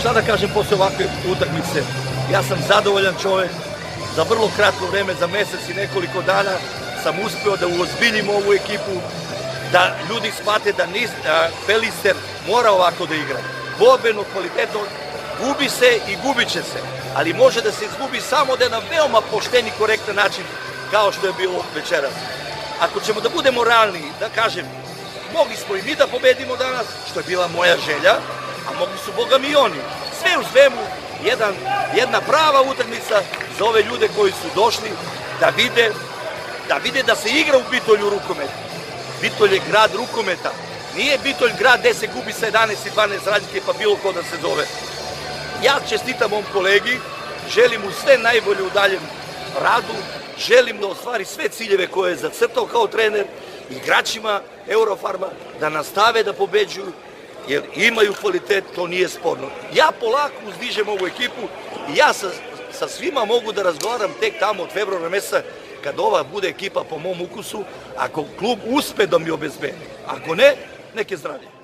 sada kažem, posle ovakve utakmice, ja sam zadovoljan čovek. Za vrlo kratko vreme, za mesec i nekoliko dana sam uspeo da uozbiljim ovu ekipu, da ljudi shvate da Pelister mora ovako da igra. Borbeno, kvalitetno, gubi se i gubit će se, ali može da se izgubi samo da je na veoma pošten i korektan način, kao što je bilo večeras. Ako ćemo da budemo realni, da kažem, mogli smo i mi da pobedimo danas, što je bila moja želja, a mogli su, boga mi, i oni. Sve u svemu, jedna prava utakmica za ove ljude koji su došli da vide da se igra u Bitolju rukomet. Bitolj je grad rukometa. Nije Bitolj grad gde se gubi sa 11 i 12 razlike pa bilo ko da se zove. Ja čestitam mom kolegi, želim mu sve najbolje u daljem radu, želim da ostvari sve ciljeve koje je zacrtao kao trener, igračima Eurofarma, da nastave da pobeđuju, jer imaju kvalitet, to nije sporno. Ja polako uzdižem ovu ekipu i ja sa svima mogu da razgovaram tek tamo od februara meseca, kad ova bude ekipa po mom ukusu, ako klub uspe da mi obezbedi. Ako ne, neke zdravlje.